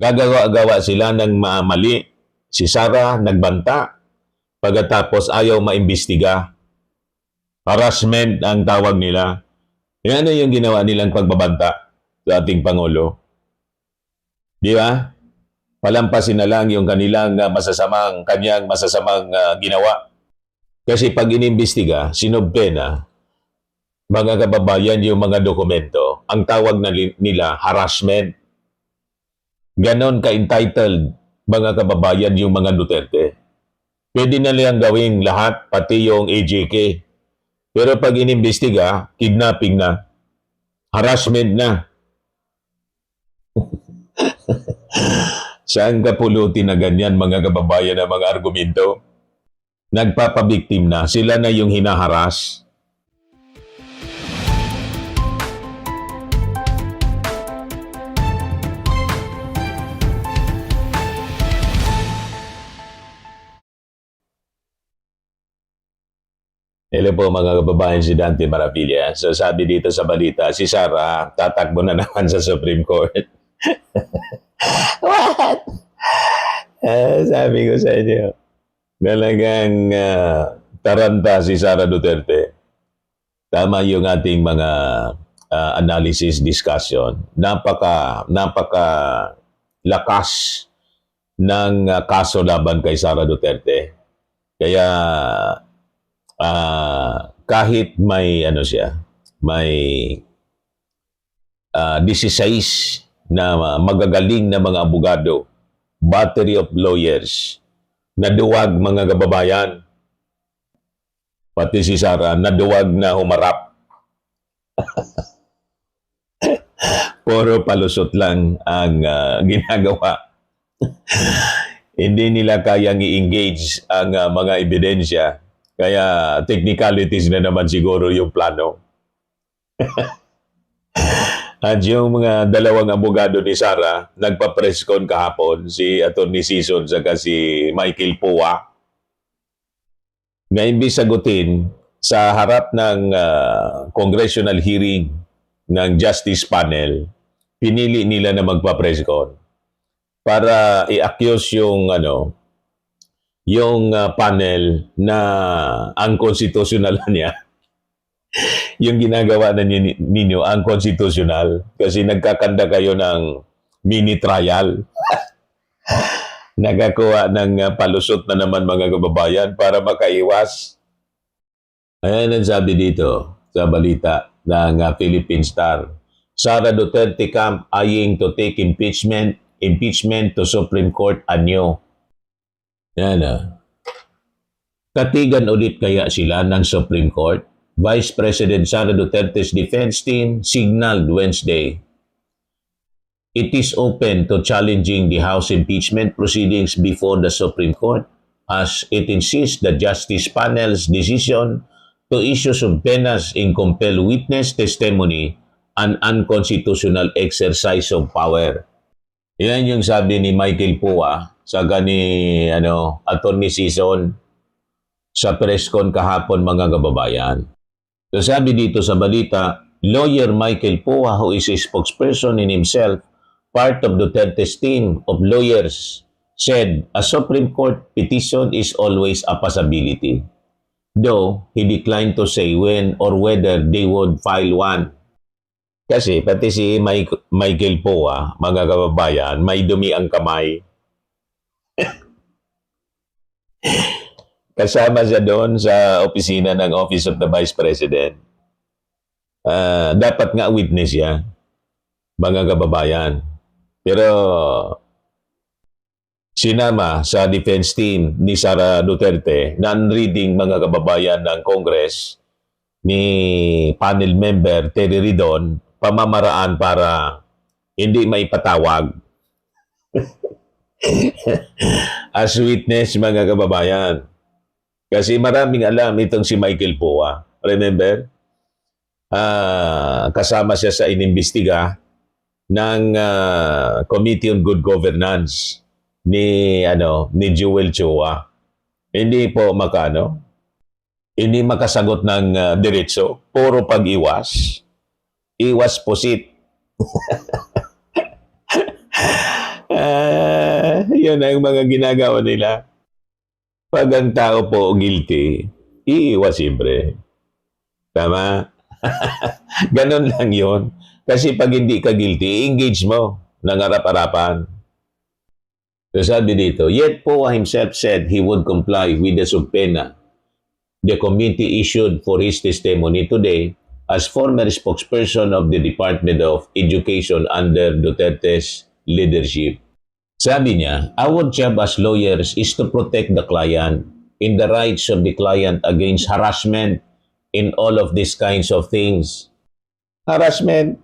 Gagawa-gawa sila ng mali. Si Sara nagbanta. Pagkatapos ayaw maimbestiga. Harassment ang tawag nila. Yan ano yung ginawa nilang pagbabanta sa ating Pangulo. Di ba? Palampasin na lang yung kanyang masasamang ginawa. Kasi pag inimbestiga, sinobpena, mga kababayan yung mga dokumento, ang tawag nila harassment. Ganon ka-entitled mga kababayan yung mga Duterte. Pwede na nilang gawing lahat, pati yung AJK. Pero pag inimbestiga, kidnapping na, harassment na. Saan ka pulutin na ganyan mga kababayan ng mga argumento? Nagpapabiktim na, sila na yung hinaharas. Hello po mga kababayan, si Dante Marapilla. So sabi dito sa balita, si Sara tatakbo na naman sa Supreme Court. What? Sabi ko sa inyo, talagang taranta si Sara Duterte. Tama yung ating mga analysis, discussion. Napaka lakas ng kaso laban kay Sara Duterte. Kaya kahit may may 16 na magagaling na mga abogado, battery of lawyers, naduwag mga kababayan, pati si Sara, naduwag na humarap. Puro palusot lang ang ginagawa. Hindi nila kayang i-engage ang mga ebidensya. Kaya technicalities na naman siguro yung plano. At yung mga dalawang abogado ni Sara, nagpa-press con kahapon, si Atty. Sison saka si Michael Pua. Na imbis sagutin sa harap ng congressional hearing ng Justice Panel, pinili nila na magpa-press con para i-accuse yung panel na unconstitutional niya. Yung ginagawa na ninyo, unconstitutional, kasi nagkakanda kayo ng mini trial. Nagakuha ng palusot na naman mga kababayan para makaiwas. Ayan ang sabi dito sa balita ng Philippine Star. Sara Duterte camp eyeing to take impeachment to Supreme Court anyo. Yan Katigan ulit kaya sila ng Supreme Court? Vice President Sara Duterte's defense team signaled Wednesday it is open to challenging the House impeachment proceedings before the Supreme Court as it insists the Justice Panel's decision to issue subpoenas in compel witness testimony an unconstitutional exercise of power. Yan yung sabi ni Michael Pua sa Atty. Sison sa press con kahapon mga kababayan. So sabi dito sa balita, lawyer Michael Pua, who is a spokesperson in himself, part of Duterte's team of lawyers, said a Supreme Court petition is always a possibility. Though he declined to say when or whether they would file one. Kasi pati si Michael Pua, mga kababayan, may dumi ang kamay. Kasama siya doon sa opisina ng Office of the Vice President. Dapat nga witness siya, mga kababayan. Pero sinama sa defense team ni Sara Duterte, non-reading mga kababayan ng Congress, ni panel member Terry Ridon, pamamaraan para hindi maipatawag as witness mga kababayan. Kasi maraming alam itong si Michael Pua. Remember? Kasama siya sa inimbestiga ng Committee on Good Governance ni Joel Chua. Hindi po hindi makasagot ng diretso, puro pag-iwas. Iwas pusit. Yun ang mga ginagawa nila. Pag ang tao po guilty, iiwas siyempre. Tama? Ganon lang yun. Kasi pag hindi ka guilty, engage mo ng harap-harapan. So sabi dito, yet Poa himself said he would comply with the subpoena the committee issued for his testimony today as former spokesperson of the Department of Education under Duterte's leadership. Sabi niya, our job as lawyers is to protect the client in the rights of the client against harassment in all of these kinds of things. Harassment?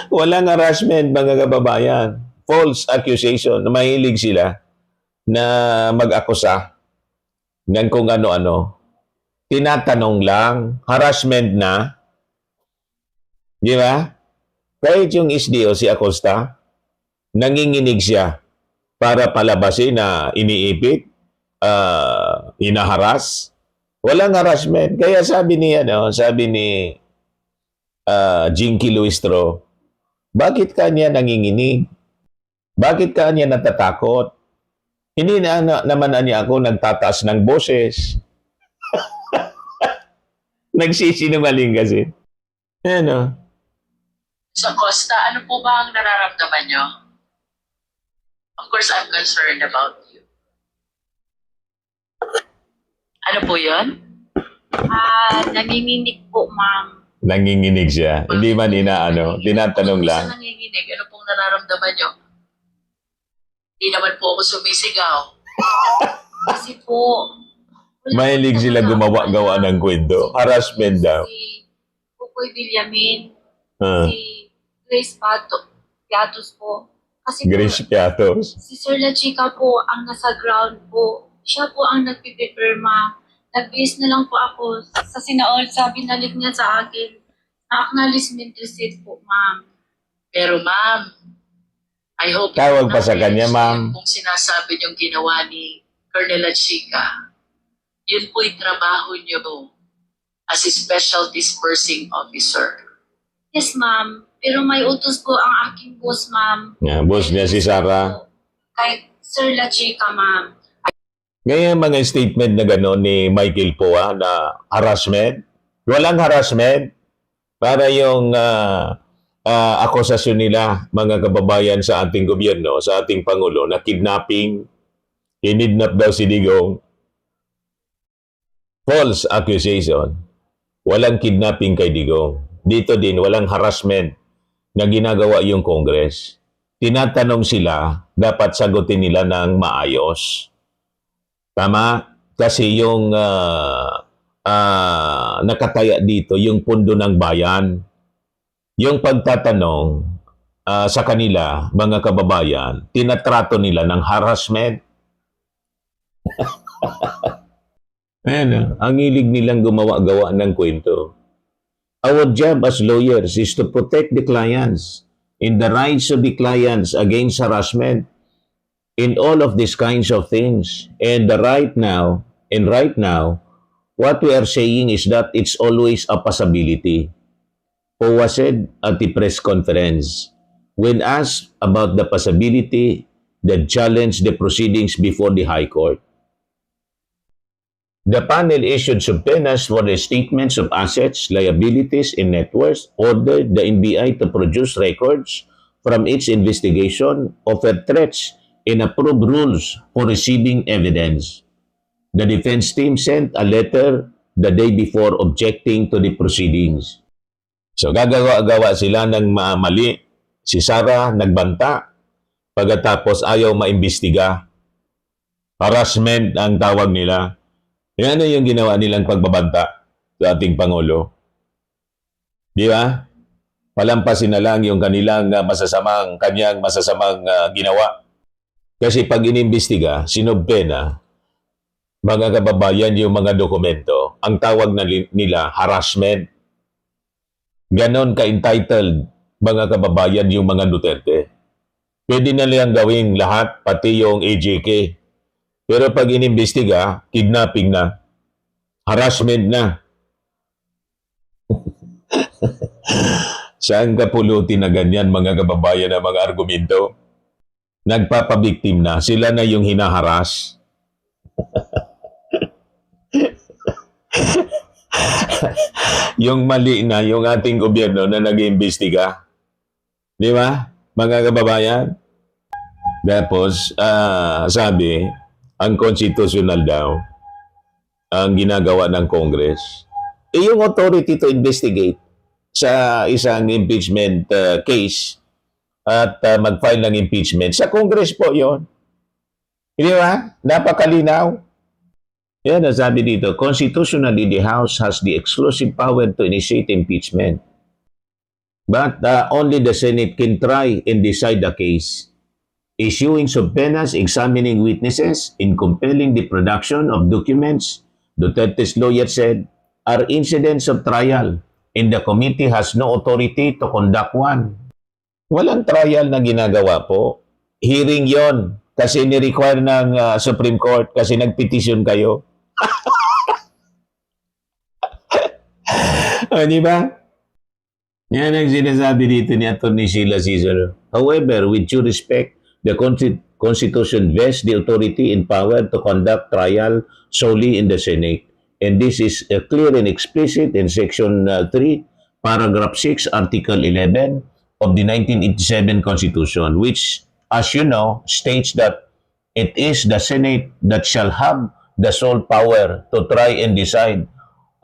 Walang harassment, mga kababayan. False accusation. Mahilig sila na mag-akusa ng kung ano-ano. Tinatanong lang, harassment na. Di ba? Kahit yung SDO, si Acosta, nanginginig siya para palabasin na iniipit, inaharas. Walang harassment. Kaya sabi ni Jinky Luistro, bakit ka niya nanginginig? Bakit ka niya natatakot? Hindi naman niya ako nagtataas ng boses. Nagsisinungaling kasi. Ano? Sa Costa, ano po ba ang nararamdaman nyo? Of course, I'm concerned about you. Ano po yun? Nanginginig po, ma'am. Nanginginig siya. Hindi man tinatanong lang. Sa nanginginig, ano pong nararamdaman nyo? Hindi naman po ako sumisigaw. Kasi po, Mahilig sila gumawa-gawa ng kwento. Harassment daw. Si Pukoy Villamin, Ah, si Grace Piatos po. Kasi Grace po, Piatos. si Sir La Chica po ang nasa ground po. Siya po ang nagpipirma. Nag-base na lang po ako sa sinaol. Binalik niya sa akin na acknowledgement receipt po, ma'am. Pero ma'am, I hope Tawag pa sa kanya, ma'am. Kung sinasabi niyong ginawa ni Colonel Chica, yun po'y trabaho niyo as a special dispersing officer. Yes, ma'am. Pero may utos po ang aking boss, ma'am. Boss niya si Sarah. Kay Sir La Chica, ma'am. Ngayon mga statement na gano'n ni Michael Poa na harassment. Walang harassment. Para yung akusasyon nila, mga kababayan sa ating gobyerno, sa ating Pangulo, na kidnapping, kinidnap daw si Digong. False accusation. Walang kidnapping kay Digong. Dito din, walang harassment na ginagawa yung Congress. Tinatanong sila, dapat sagutin nila ng maayos. Tama? Kasi yung nakataya dito, yung pundo ng bayan. Yung pagtatanong sa kanila, mga kababayan, tinatrato nila ng harassment. Ayan, ang hilig nilang gumawa-gawa ng kwento. Our job as lawyers is to protect the clients in the rights of the clients against harassment in all of these kinds of things. And right now, what we are saying is that it's always a possibility. Poa said at the press conference, when asked about the possibility that challenged the proceedings before the High Court. The panel issued subpoenas for the statements of assets, liabilities, and net worth, ordered the NBI to produce records from its investigation, offered threats, and approved rules for receiving evidence. The defense team sent a letter the day before objecting to the proceedings. So gagawa-gawa sila ng mali. Si Sarah nagbanta. Pagkatapos ayaw maimbestiga. Harassment ang tawag nila. Yan yung ginawa nilang pagbabanta sa ating Pangulo. Di ba? Palampasin na lang yung kanyang masasamang ginawa. Kasi pag inimbestiga, sinobpena, mga kababayan yung mga dokumento, ang tawag nila harassment. Ganon ka-entitled, mga kababayan, yung mga Duterte. Pwede na lang gawing lahat, pati yung AJK. Pero pag inimbestiga, kidnapping na, harassment na. Saan ka pulutin na ganyan mga kababayan ng mga argumento? Nagpapabiktim na, sila na yung hinaharas. Yung mali na yung ating gobyerno na nag-iimbestiga. Di ba, mga kababayan? Tapos, sabi, ang constitutional daw, ang ginagawa ng Congress, yung authority to investigate sa isang impeachment case at mag-file ng impeachment. Sa Congress po yon. Di ba? Napakalinaw. Yan ang sabi dito, constitutionally, the House has the exclusive power to initiate impeachment. But only the Senate can try and decide the case, issuing subpoenas, examining witnesses, and compelling the production of documents, Duterte's lawyer said, are incidents of trial, and the committee has no authority to conduct one. Walang trial na ginagawa po. Hearing yon kasi ni-require ng Supreme Court kasi nagpetisyon kayo. Di ba? Yan ang sinasabi dito ni Atty. Sheila Cesar. However, with due respect, the Constitution vests the authority and power to conduct trial solely in the Senate. And this is clear and explicit in Section 3, Paragraph 6, Article 11 of the 1987 Constitution, which, as you know, states that it is the Senate that shall have the sole power to try and decide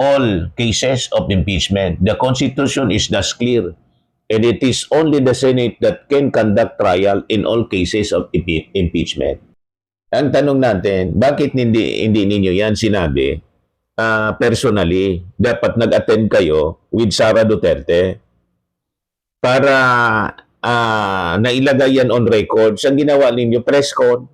all cases of impeachment. The Constitution is thus clear, and it is only the Senate that can conduct trial in all cases of impeachment. Ang tanong natin, bakit hindi ninyo yan sinabi personally? Dapat nag-attend kayo with Sara Duterte para nailagay yan on record. Ang ginawa ninyo, press con.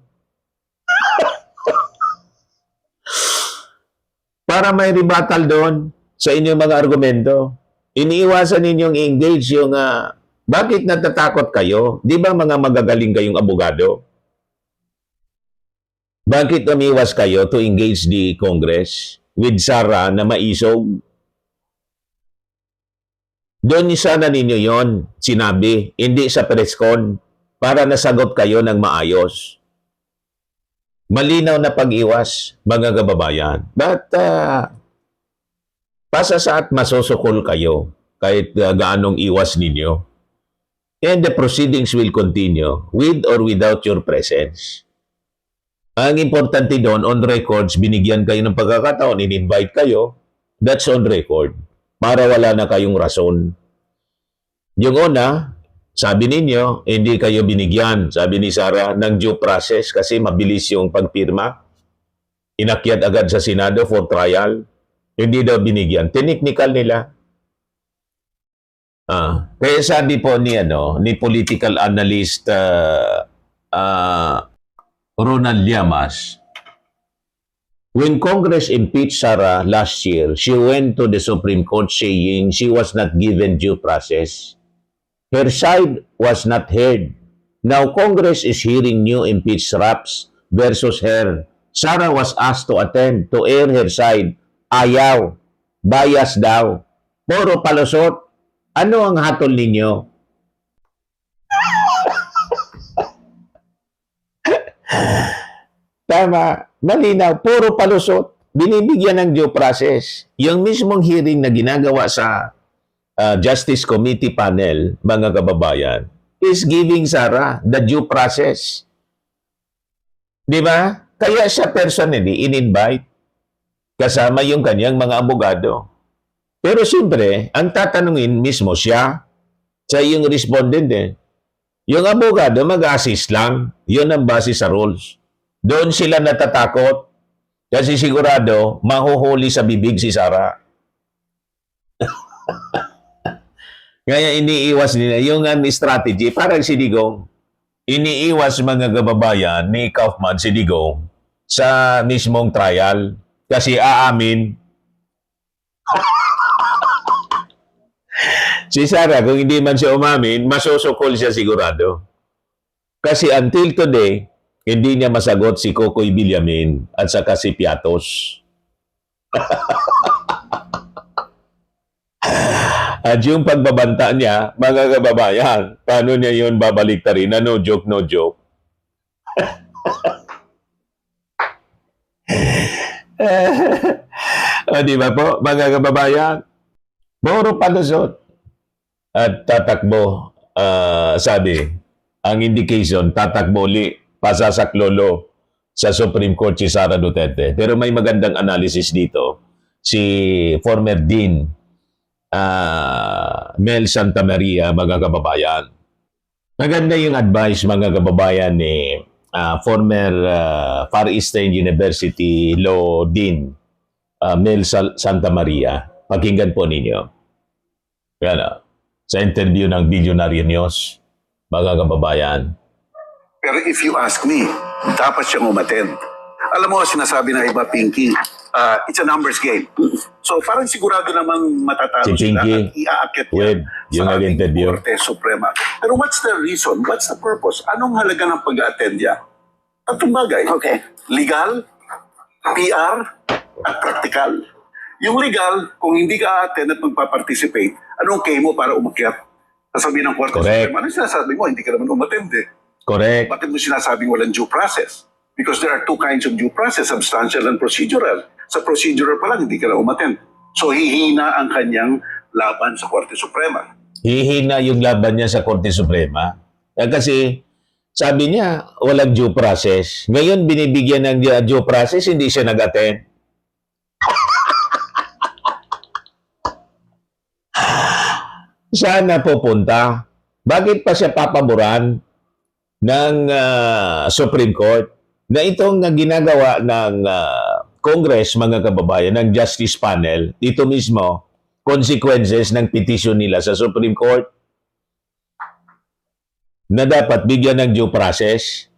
Para may rebuttal doon sa inyong mga argumento. Iniiwasan ninyong engage yung bakit natatakot kayo? Di ba mga magagaling kayong abogado? Bakit umiwas kayo to engage the Congress with Sara na maisog? Doon sana ninyo yon sinabi, hindi sa press con para nasagot kayo ng maayos. Malinaw na pag-iwas, mga kababayan. But, pasasaat masusukol kayo kahit gaanong iwas ninyo. And the proceedings will continue with or without your presence. Ang importante doon, on records, binigyan kayo ng pagkakataon, in-invite kayo, that's on record, para wala na kayong rason. Yung una, sabi ninyo, hindi kayo binigyan, sabi ni Sara, ng due process kasi mabilis yung pagpirma. Inakyat agad sa Senado for trial. Hindi daw binigyan. Technical nila. Kaya sabi po ni political analyst Ronald Llamas, when Congress impeached Sara last year, she went to the Supreme Court saying she was not given due process. Her side was not heard. Now Congress is hearing new impeached raps versus her. Sara was asked to attend to air her side. Ayaw. Bias daw. Puro palusot. Ano ang hatol ninyo? Tama. Malinaw. Puro palusot. Binibigyan ng due process. Yung mismong hearing na ginagawa sa Justice Committee panel, mga kababayan, is giving Sara the due process. Di ba? Kaya siya personally in-invite kasama yung kanyang mga abogado. Pero siyempre, ang tatanungin mismo siya yung respondent Yung abogado mag-assist lang. Yun ang base sa rules. Doon sila natatakot kasi sigurado mahuhuli sa bibig si Sara. Kaya iniiwas nila yung strategy, parang si Digong. Iniiwas mga kababayan ni Kaufman si Digong sa mismong trial kasi aamin. Si Sara, kung hindi man siya umamin, masusukol siya sigurado. Kasi until today, hindi niya masagot si Kokoy Villamin at saka si Piatos. At yung pagbabanta niya, mga kababayan, paano niya yun babaliktarin na no joke, no joke? O, di ba po, mga kababayan? Puro palusot. At tatakbo, sabi, ang indication, tatakbo uli, pasasaklolo sa Supreme Court si Sara Duterte. Pero may magandang analysis dito. Si former Dean Mel Santamaria, mga kababayan. Maganda yung advice, mga kababayan, ni former Far Eastern University Law Dean Mel Santamaria. Pakinggan po ninyo. Yan, sa interview ng Visionary News, mga kababayan. Pero if you ask me, dapat siyang umattend. Alam mo, sinasabi ng iba, Pinky, it's a numbers game. So parang sigurado namang matatalo Si sila Pinky, at iaakit with yan yung sa ating nag-interview. Korte Suprema. Pero what's the reason? What's the purpose? Anong halaga ng pag-attend niya? Tatlong bagay. Okay. Legal, PR, at practical. Yung legal, kung hindi ka attend at magpa-participate, anong kay mo para umakyat? Sasabihin ng Korte Correct. Suprema, ano sinasabi mo? Hindi ka naman umattend eh. Correct. Bakit mo sinasabing walang due process? Because there are two kinds of due process, substantial and procedural. Sa procedural pa lang, hindi ka na umattend. So hihina ang kanyang laban sa Korte Suprema. Hihina yung laban niya sa Korte Suprema. Kasi sabi niya, walang due process. Ngayon, binibigyan ng due process, hindi siya nag-attend. Saan na pupunta? Bakit pa siya papaboran ng Supreme Court na itong ginagawa ng Congress, mga kababayan, ng Justice Panel, dito mismo, consequences ng petition nila sa Supreme Court na dapat bigyan ng due process,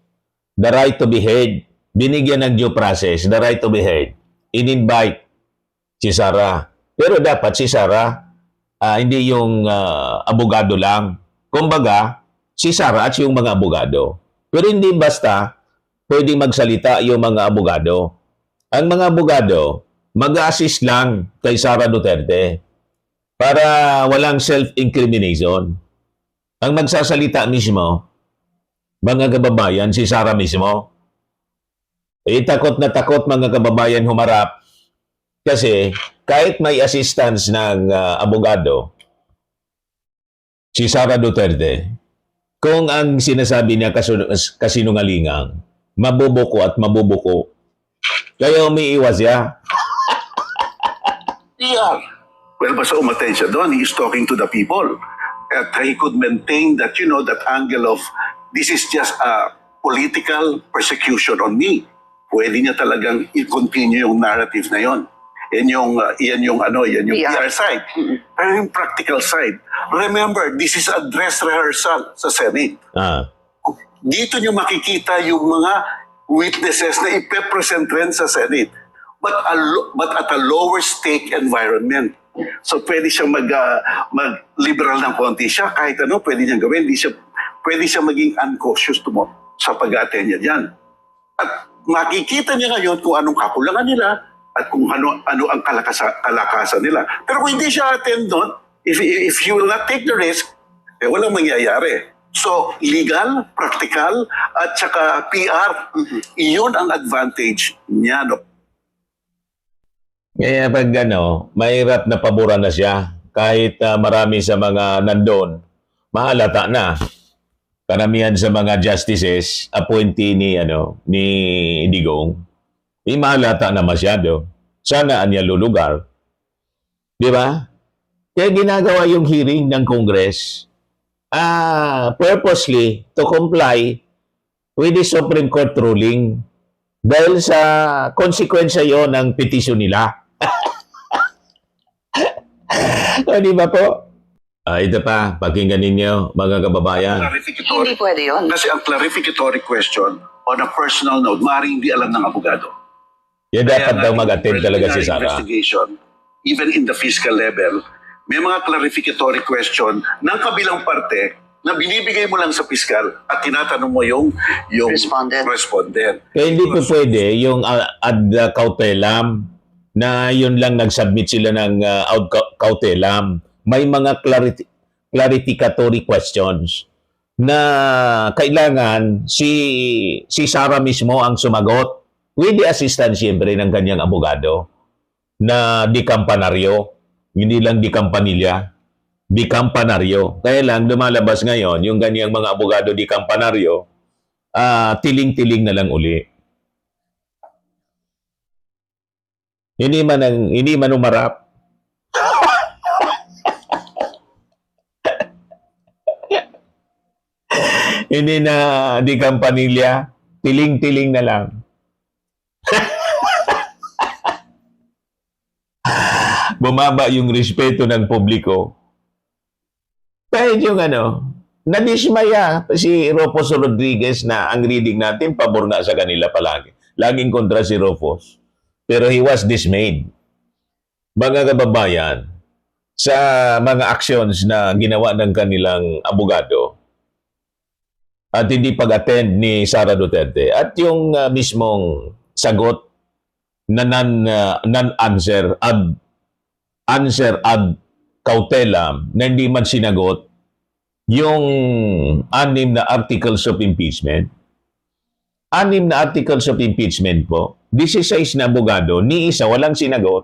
the right to be heard, binigyan ng due process, the right to be heard, in-invite si Sara. Pero dapat si Sara, hindi yung abogado lang. Kumbaga, si Sara at yung mga abogado. Pero hindi basta pwedeng magsalita yung mga abogado. Ang mga abogado, mag-assist lang kay Sara Duterte para walang self-incrimination. Ang magsasalita mismo, mga kababayan, si Sara mismo. Takot na takot, mga kababayan, humarap. Kasi kahit may assistance ng abogado, si Sara Duterte, kung ang sinasabi niya kasinungalingang, mabubuko at mabubuko, kaya umiiwas siya. PR. Well, basta umattend siya doon, he is talking to the people. At he could maintain that, that angle of, this is just a political persecution on me. Pwede niya talagang i-continue yung narrative na yon. Yan yung PR side. Pero yung practical side, remember, this is a dress rehearsal sa Senate. Dito nyo makikita yung mga witnesses na ipepresent rin sa Senate. But at a lower stake environment. So pwede siya mag-liberal ng konti siya. Kahit ano, pwede niyang gawin. Pwede siya maging uncautious sa pag-attend niya dyan. At makikita niya ngayon kung anong kakulangan nila at kung ano ang kalakasan nila. Pero kung hindi siya attend doon, if you will not take the risk, walang mangyayari. So, legal, practical, at saka PR, iyon ang advantage niya. No? Kaya pag mahirap na paboran na siya, kahit marami sa mga nandun, mahalata na. Karamihan sa mga justices, appointee ni Digong, mahalata na masyado. Sana anya lulugar. Di ba? Kaya ginagawa yung hearing ng Congress purposely to comply with the Supreme Court ruling dahil sa konsekwensya yon ng petition nila. Di ba po? Ito pa, pakinggan ninyo, mga kababayan. Hindi pwede yun. Kasi ang clarificatory question on a personal note, maaaring hindi alam ng abogado. Yan dapat daw Kaya mag-attend talaga si preliminary Sara. Investigation, even in the fiscal level, may mga clarificatory question ng kabilang parte na binibigay mo lang sa fiscal at tinatanong mo yung respondent. Kaya hindi po pwede yung ad cautelam na yun lang nag-submit sila ng ad cautelam. may mga clarificatory questions na kailangan si Sara mismo ang sumagot with the assistance siyempre ng kanyang abogado na di kampanaryo, hindi lang di kampanilya, di kampanaryo. Kaya lang lumalabas ngayon yung kanyang mga abogado di kampanaryo, tiling-tiling na lang uli. Hindi man umarap. Hindi na di kampanilya, tiling-tiling na lang. Bumaba yung respeto ng publiko. Kahit yung nadismaya si Rufus Rodriguez na ang reading natin, pabor nga sa kanila palagi. Laging kontra si Rufus. Pero he was dismayed. Mga kababayan, sa mga actions na ginawa ng kanilang abogado at hindi pag-attend ni Sara Duterte at yung mismong sagot na non-answer ad cautelam na hindi man sinagot yung 6 na articles of impeachment. 6 na articles of impeachment po, 16 na abogado, ni isa walang sinagot.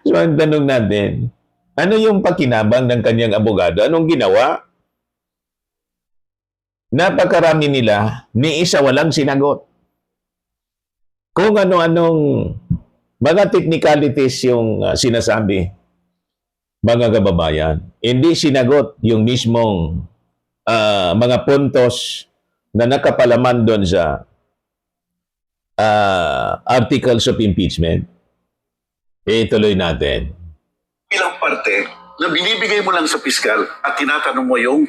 So ang tanong natin, ano yung pakinabang ng kanyang abogado? Anong ginawa? Napakarami nila, ni isa walang sinagot. Kung ano-anong mga technicalities yung sinasabi, mga kababayan, hindi sinagot yung mismong mga puntos na nakapalaman doon sa articles of impeachment. Ituloy natin. Bilang parte na binibigay mo lang sa piskal at tinatanong mo yung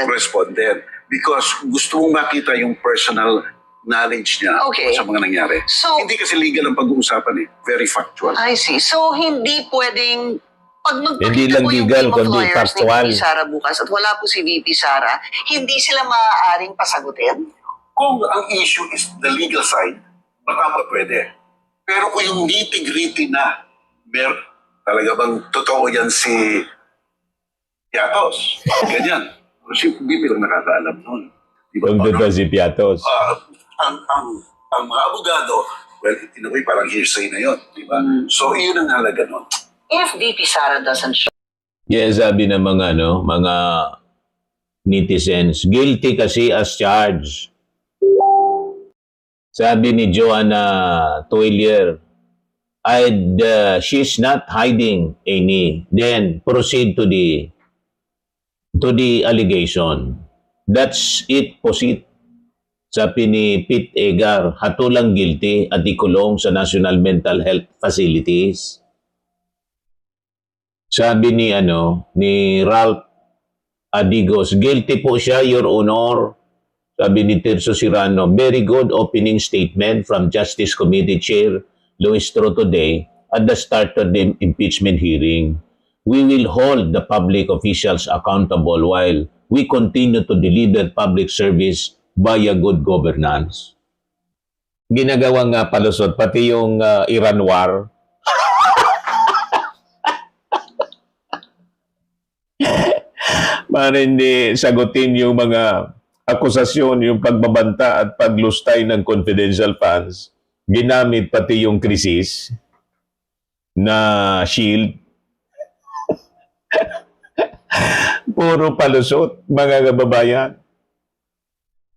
respondent because gusto mong makita yung personal knowledge niya Okay. sa mga nangyari. So- Hindi kasi legal ang pag-uusapan Very factual. I see. So, hindi pwedeng pag Hindi magpakita lang po yung legal, team of kundi lawyers factual. ni VP Sara bukas at wala po si VP Sara, hindi sila maaaring pasagutin? Kung ang issue is the legal side, baka pa pwede. Pero kung yung nitty-gritty na, talaga bang totoo yan si Yatos? Ganyan. Si BP lang nakakaalam nun. Diba? Kung doon si Piatos. Ang mga abogado, well, in a way, parang hearsay na yun. Diba? So, yun ang halaga nun. If VP Sara doesn't show Yes, sabi ng mga netizens, guilty kasi as charged. Sabi ni Joanna Toilier, she's not hiding any. Then proceed to the allegation. That's it, proceed. Sabi ni Pete Egar, hatulang guilty at ikulong sa National Mental Health Facilities. Sabi ni Ralph Adigos, guilty po siya, Your Honor. Sabi ni Tirso Sirano, very good opening statement from Justice Committee Chair Luis Tro today at the start of the impeachment hearing. We will hold the public officials accountable while we continue to deliver public service via good governance. Ginagawang palusot, pati yung Iran War. Para hindi sagutin yung mga akusasyon, yung pagbabanta at paglustay ng confidential funds, ginamit pati yung krisis na shield. Puro palusot, mga kababayan.